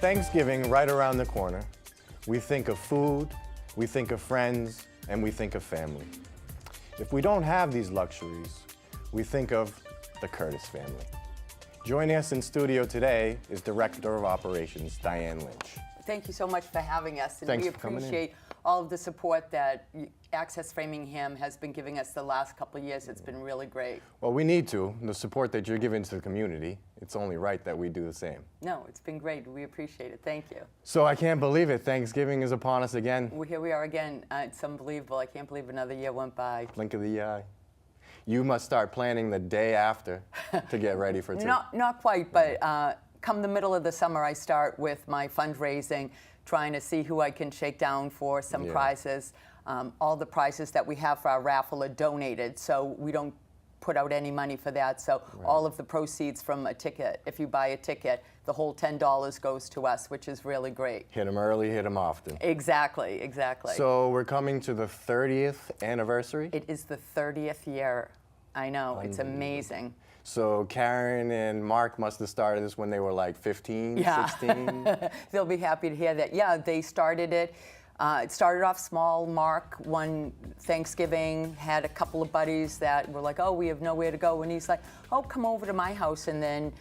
Thanksgiving right around the corner, we think of food, we think of friends, and we think of family. If we don't have these luxuries, we think of the Curtis family. Joining us in studio today is Director of Operations, Diane Lynch. Thank you so much for having us, and Thanks we for coming in. appreciate all of the support that Access Framingham has been giving us the last couple of years. It's been really great. Well, we need to. The support that you're giving to the community, it's only right that we do the same. No, it's been great. We appreciate it. Thank you. So I can't believe it. Thanksgiving is upon us again. Well, here we are again. It's unbelievable. I can't believe another year went by. Blink of the eye. You must start planning the day after to get ready for two. Not quite, but come the middle of the summer, I start with my fundraising, trying to see who I can shake down for some prizes. All the prizes that we have for our raffle are donated, so we don't put out any money for that. So all of the proceeds from a ticket, if you buy a ticket, the whole $10 goes to us, which is really great. Hit them early, hit them often. Exactly, exactly. So we're coming to the 30th anniversary? It is the 30th year. I know, it's amazing. So Karen and Mark must have started this when they were like 15, 16? They'll be happy to hear that. Yeah, they started it. It started off small. Mark, one Thanksgiving, had a couple of buddies that were like, oh, we have nowhere to go. And he's like, oh, come over to my house. And then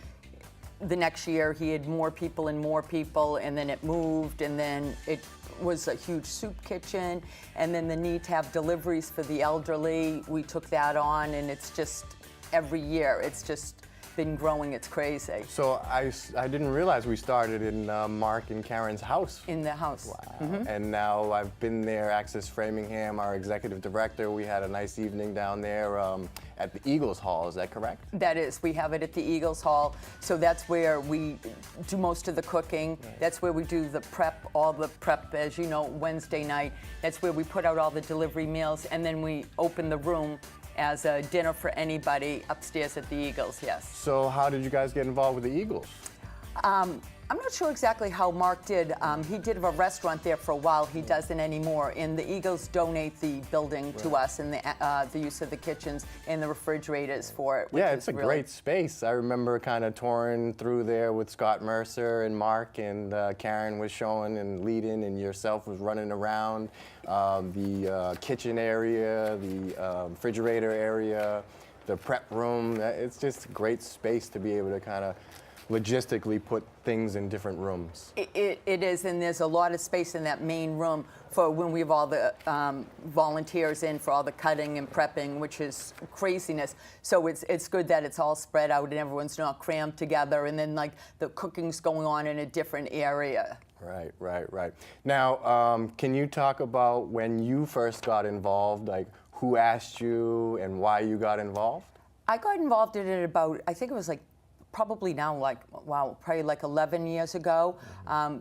the next year he had more people, and then it moved, and then it was a huge soup kitchen, and then the need to have deliveries for the elderly. We took that on, and it's just every year. It's just been growing. It's crazy. So I didn't realize we started in Mark and Karen's house. In the house. Wow. And now I've been there, Access Framingham, our executive director. We had a nice evening down there at the Eagles Hall, is that correct? That is. We have it at the Eagles Hall. So that's where we do most of the cooking. Right. That's where we do the prep, all the prep, as you know, Wednesday night. That's where we put out all the delivery meals, and then we open the room as a dinner for anybody upstairs at the Eagles, yes. So how did you guys get involved with the Eagles? I'm not sure exactly how Mark did. He did have a restaurant there for a while. He doesn't anymore. And the Eagles donate the building to us, and the use of the kitchens and the refrigerators for it. Yeah, it's a great space. I remember kind of touring through there with Scott Mercer and Mark, and Karen was showing and leading, and yourself was running around the kitchen area, the refrigerator area, the prep room. It's just a great space to be able to kind of logistically put things in different rooms. It is, and there's a lot of space in that main room for when we have all the volunteers in for all the cutting and prepping, which is craziness. So it's good that it's all spread out and everyone's not crammed together, and then like the cooking's going on in a different area. Right. Now, can you talk about when you first got involved, like who asked you and why you got involved? I got involved in it about, I think it was like probably now, like, wow, probably like 11 years ago.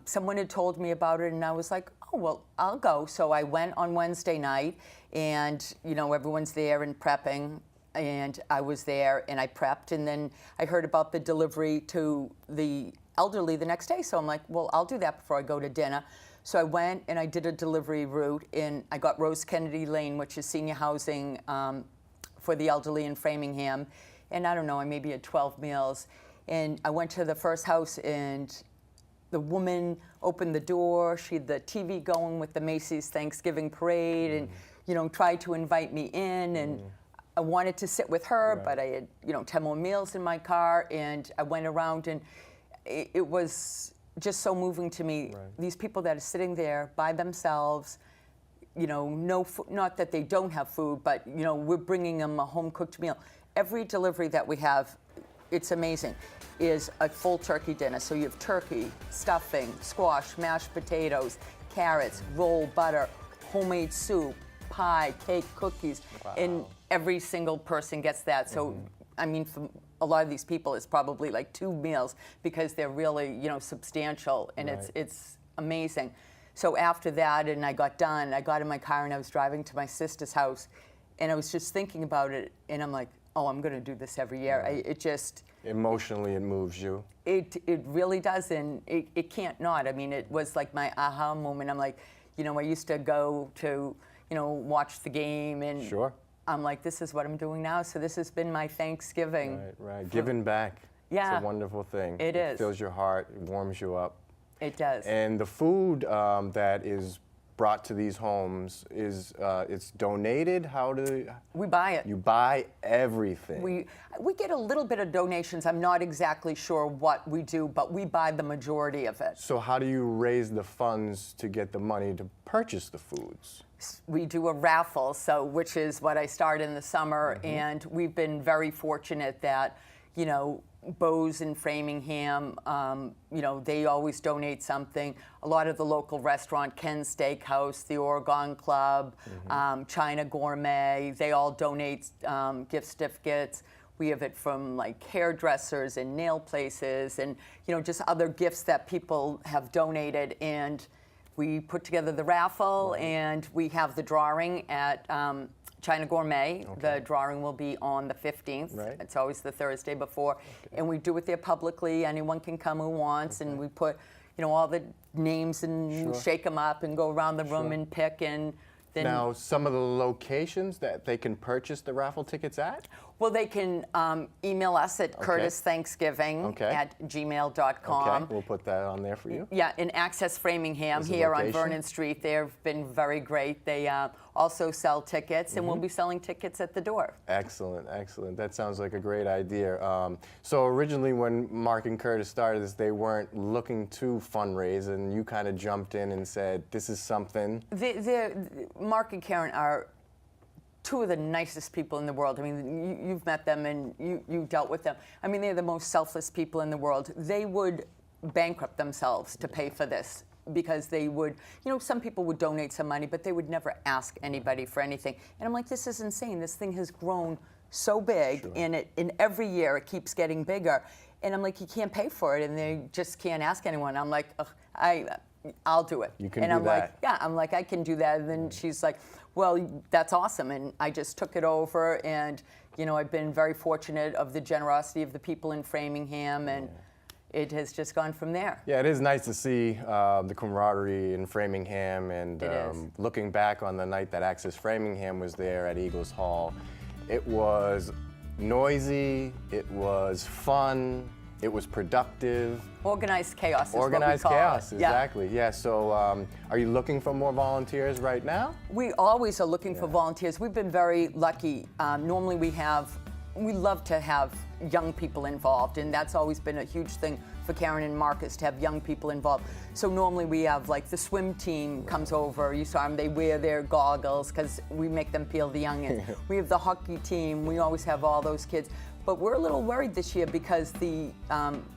Someone had told me about it, and I was like, oh, well, I'll go. So I went on Wednesday night, and, you know, everyone's there and prepping, and I was there, and I prepped, and then I heard about the delivery to the elderly the next day. So I'm like, well, I'll do that before I go to dinner. So I went, and I did a delivery route, and I got Rose Kennedy Lane, which is senior housing for the elderly in Framingham. And I don't know, I maybe had 12 meals. And I went to the first house, and the woman opened the door. She had the TV going with the Macy's Thanksgiving parade, and, you know, tried to invite me in. And I wanted to sit with her, but I had, you know, 10 more meals in my car. And I went around, and it was just so moving to me. These people that are sitting there by themselves, you know, no food, not that they don't have food, but, you know, we're bringing them a home-cooked meal. Every delivery that we have, it's amazing, is a full turkey dinner. So you have turkey, stuffing, squash, mashed potatoes, carrots, roll butter, homemade soup, pie, cake, cookies, and every single person gets that. So, I mean, for a lot of these people, it's probably like 2 meals because they're really, you know, substantial, and it's amazing. So after that, and I got done, I got in my car and I was driving to my sister's house, and I was just thinking about it, and I'm like, oh, I'm going to do this every year. It just... Emotionally, it moves you. It really does, and it can't not. I mean, it was like my aha moment. I'm like, you know, I used to go to, you know, watch the game, and I'm like, this is what I'm doing now. So this has been my Thanksgiving. Right. Giving back. Yeah. It's a wonderful thing. It is. It fills your heart, it warms you up. It does. And the food that is brought to these homes is it's donated. We buy it. You buy everything? We get a little bit of donations. I'm not exactly sure what we do, but we buy the majority of it. So how do you raise the funds to get the money to purchase the foods? We do a raffle, which is what I start in the summer, and we've been very fortunate that, you know, Bose in Framingham, you know, they always donate something. A lot of the local restaurant, Ken's Steakhouse, the Oregon Club, China Gourmet, they all donate gift certificates. We have it from like hairdressers and nail places and, you know, just other gifts that people have donated. And we put together the raffle and we have the drawing at China Gourmet. Okay. The drawing will be on the 15th. Right. It's always the Thursday before. Okay. And we do it there publicly. Anyone can come who wants. And we put, you know, all the names and shake them up and go around the room and pick. And then now, some of the locations that they can purchase the raffle tickets at? Well, they can email us at curtisthanksgiving@gmail.com. Okay, we'll put that on there for you. Yeah, and Access Framingham Is the here on location? Vernon Street. They've been very great. They also sell tickets, and we'll be selling tickets at the door. Excellent, excellent. That sounds like a great idea. So originally when Mark and Curtis started this, they weren't looking to fundraise, and you kind of jumped in and said, this is something. Mark and Karen are two of the nicest people in the world. I mean, you've met them and you dealt with them. I mean, they're the most selfless people in the world. They would bankrupt themselves to pay for this because they would, you know, some people would donate some money, but they would never ask anybody for anything. And I'm like, this is insane. This thing has grown so big, and every year it keeps getting bigger. And I'm like, you can't pay for it, and they just can't ask anyone. I'm like, ugh, I'll do it. You can and do I'm that. like, yeah, I'm like, I can do that. And then she's like, well, that's awesome. And I just took it over. And, you know, I've been very fortunate of the generosity of the people in Framingham. And it has just gone from there. Yeah, it is nice to see the camaraderie in Framingham. And looking back on the night that Access Framingham was there at Eagles Hall, it was noisy, it was fun, it was productive. Organized chaos is Organized what we call chaos, it. exactly. Yeah. So are you looking for more volunteers right now? We always are looking for volunteers. We've been very lucky. Normally we love to have young people involved, and that's always been a huge thing for Karen and Marcus, to have young people involved. So normally we have, like, the swim team comes over. You saw them, they wear their goggles because we make them peel the onions. We have the hockey team. We always have all those kids. But we're a little worried this year because the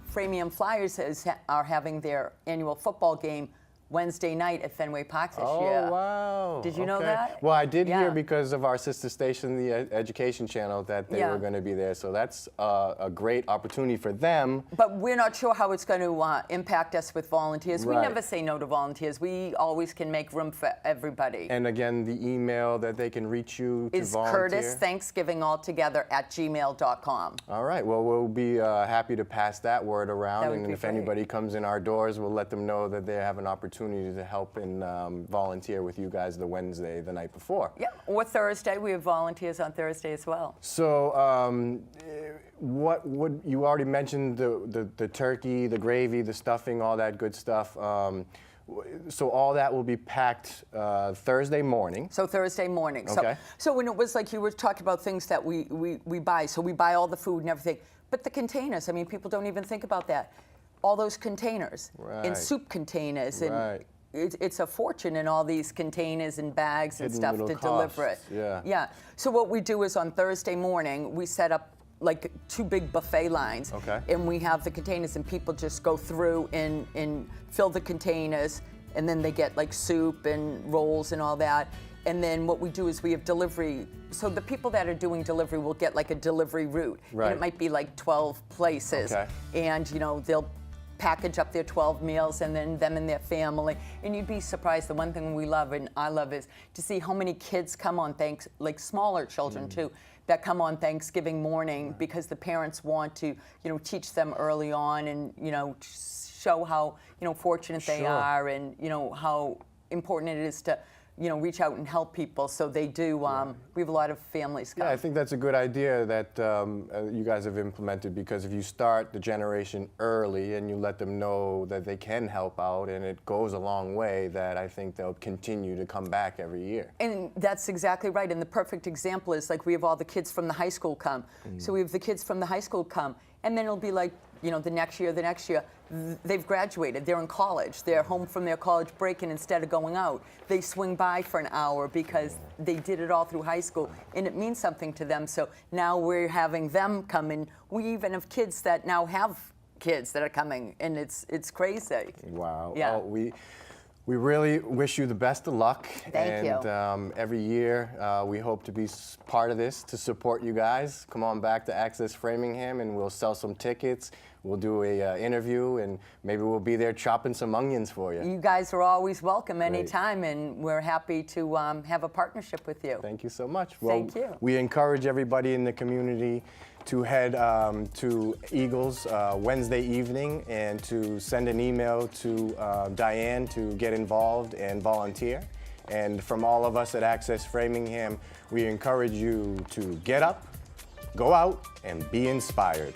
Framingham Flyers are having their annual football game Wednesday night at Fenway Park this year. Oh, wow. Did you know that? Well, I did hear Yeah. because of our sister station, the Education Channel, that they were going to be there. So that's a great opportunity for them. But we're not sure how it's going to impact us with volunteers. We Right. never say no to volunteers. We always can make room for everybody. And again, the email that they can reach you to Is volunteer? curtisthanksgivingalltogether@gmail.com. All right. Well, we'll be happy to pass that word around. That would And be if great. anybody comes in our doors, we'll let them know that they have an opportunity to help and volunteer with you guys the Wednesday, the night before. Yeah, or Thursday. We have volunteers on Thursday as well. So, what would you already mentioned the turkey, the gravy, the stuffing, all that good stuff. So all that will be packed Thursday morning. So Thursday morning. Okay. So when it was like you were talking about things that we buy, so we buy all the food and everything, but the containers, I mean, people don't even think about that. All those containers, Right. and soup containers, and Right. it's a fortune in all these containers and bags and Hidden stuff little to deliver it. costs, yeah. Yeah. So what we do is on Thursday morning, we set up like 2 big buffet lines. Okay. And we have the containers, and people just go through and fill the containers, and then they get like soup and rolls and all that. And then what we do is we have delivery. So the people that are doing delivery will get like a delivery route. Right. And it might be like 12 places. Okay. And, you know, they'll package up their 12 meals and then them and their family. And you'd be surprised. The one thing we love and I love is to see how many kids come on like smaller children too, that come on Thanksgiving morning because the parents want to, you know, teach them early on and, you know, show how, you know, fortunate they Sure. are and, you know, how important it is to reach out and help people. So they do. We have a lot of families come. Yeah, I think that's a good idea that you guys have implemented, because if you start the generation early and you let them know that they can help out and it goes a long way, that I think they'll continue to come back every year. And that's exactly right. And the perfect example is like we have all the kids from the high school come. So we have the kids from the high school come, and then it'll be like, the next year, they've graduated, they're in college, they're home from their college break, and instead of going out, they swing by for an hour because they did it all through high school, and it means something to them. So now we're having them come in. We even have kids that now have kids that are coming, and it's crazy. Wow. Yeah. Well, we really wish you the best of luck. Thank you. And every year we hope to be part of this to support you guys. Come on back to Access Framingham and we'll sell some tickets. We'll do a interview, and maybe we'll be there chopping some onions for you. You guys are always welcome anytime, and we're happy to have a partnership with you. Thank you so much. Thank you. We encourage everybody in the community to head to Eagles Wednesday evening and to send an email to Diane to get involved and volunteer. And from all of us at Access Framingham, we encourage you to get up, go out, and be inspired.